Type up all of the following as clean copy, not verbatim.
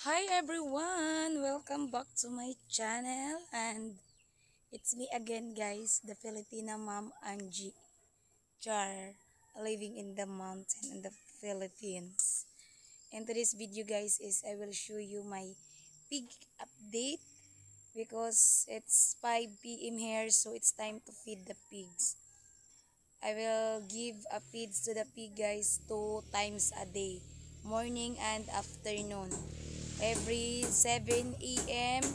Hi everyone! Welcome back to my channel and it's me again guys, the Filipina mom Angie Char, living in the mountain in the Philippines. And today's video guys is I will show you my pig update because it's 5 p.m. here, so it's time to feed the pigs. I will give a feeds to the pig guys 2 times a day, morning and afternoon, every 7 a.m.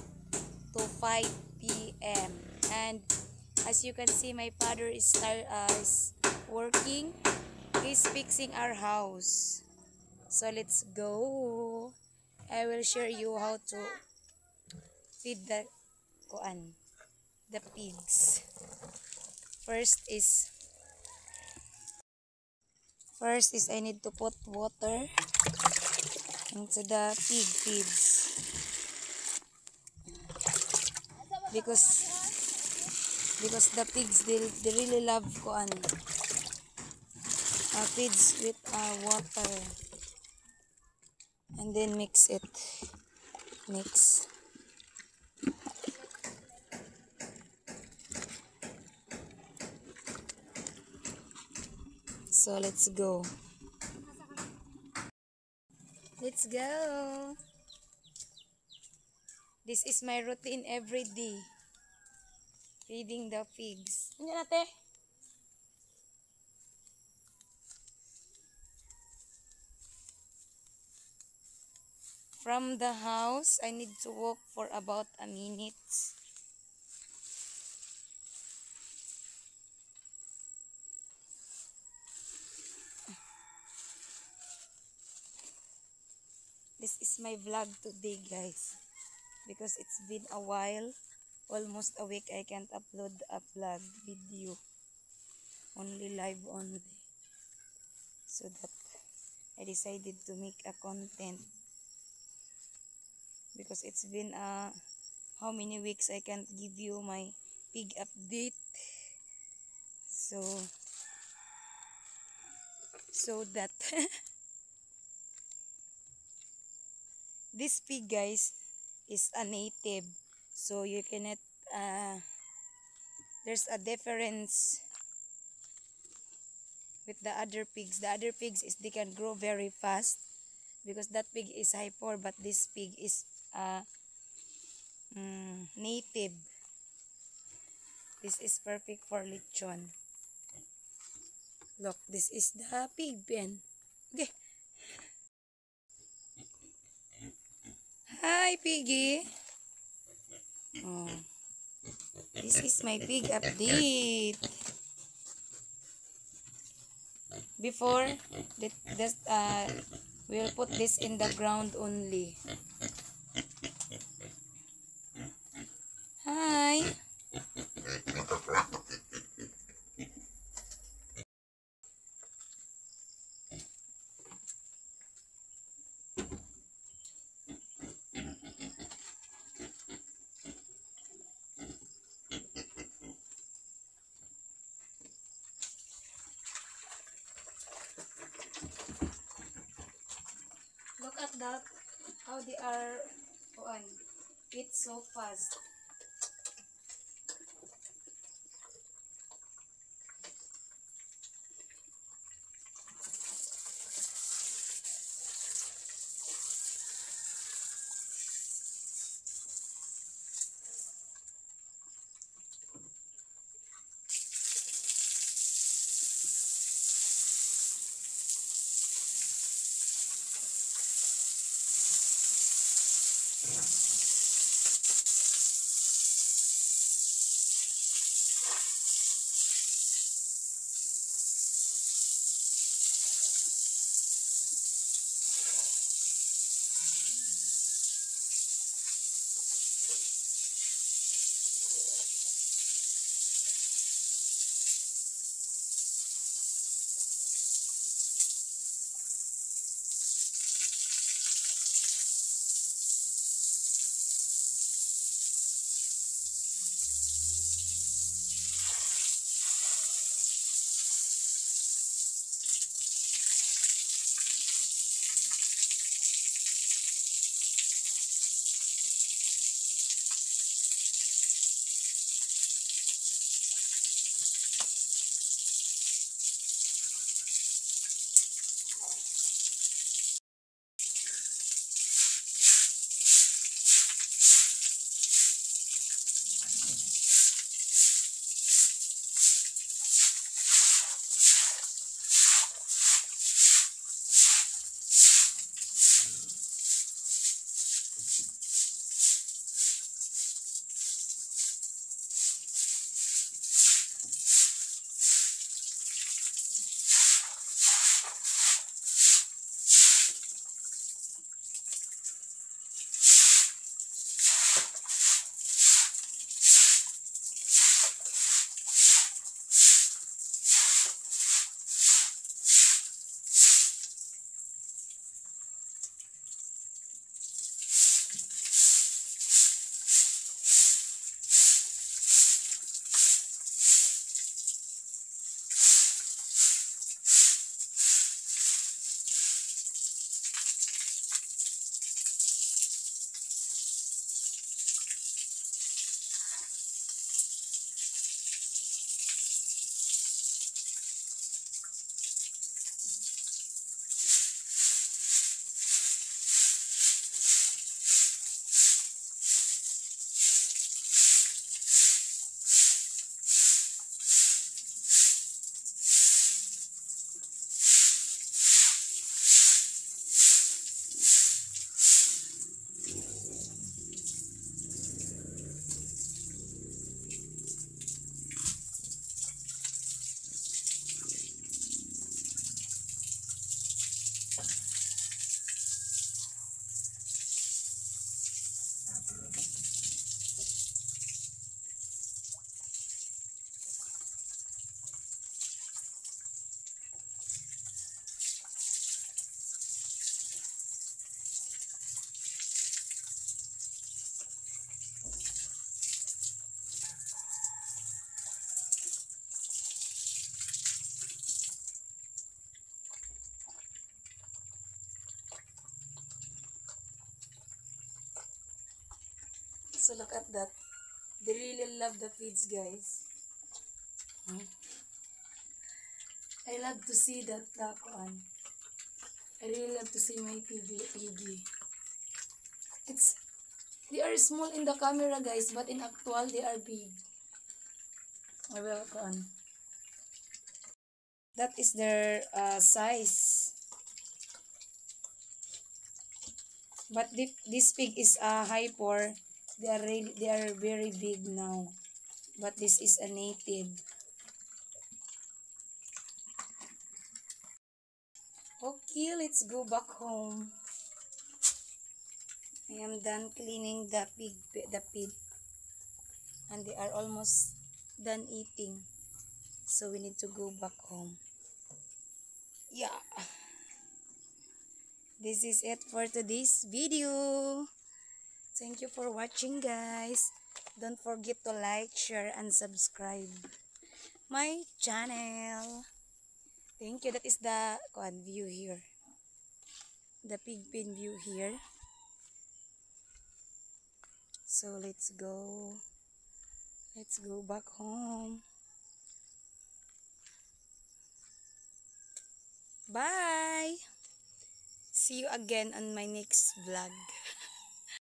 to 5 p.m. And as you can see, my father is working. He's fixing our house. So let's go. I will show you how to feed the pigs. First is First is I need to put water into the pig feeds because the pigs they really love feeds with water, and then mix. So let's go. This is my routine every day, feeding the pigs. Ano natin? From the house, I need to walk for about a minute. This is my vlog today, guys, because it's been a while, almost a week I can't upload a vlog video, only live only. So that I decided to make a content because it's been how many weeks I can't give you my pig update. So that this pig guys is a native, so you cannot there's a difference with the other pigs. The other pigs is they can grow very fast because that pig is hyper, but this pig is native. This is perfect for lechon. Look, this is the pig pen. Okay. Hi, piggy. Oh, this is my pig update. Before, we'll put this in the ground only. Hi. Look at that. How they are eat so fast. So look at that. They really love the feeds, guys. I love to see that one. I really love to see my piggy. They are small in the camera, guys, but in actual they are big. I will on. That is their size. But this pig is a hyper. They are very big now. But this is a native. Okay, let's go back home. I am done cleaning the pig, and they are almost done eating. So we need to go back home. Yeah. This is it for today's video. Thank you for watching, guys. Don't forget to like, share, and subscribe my channel. Thank you. That is the view here. The pig pen view here. So let's go. Let's go back home. Bye. See you again on my next vlog.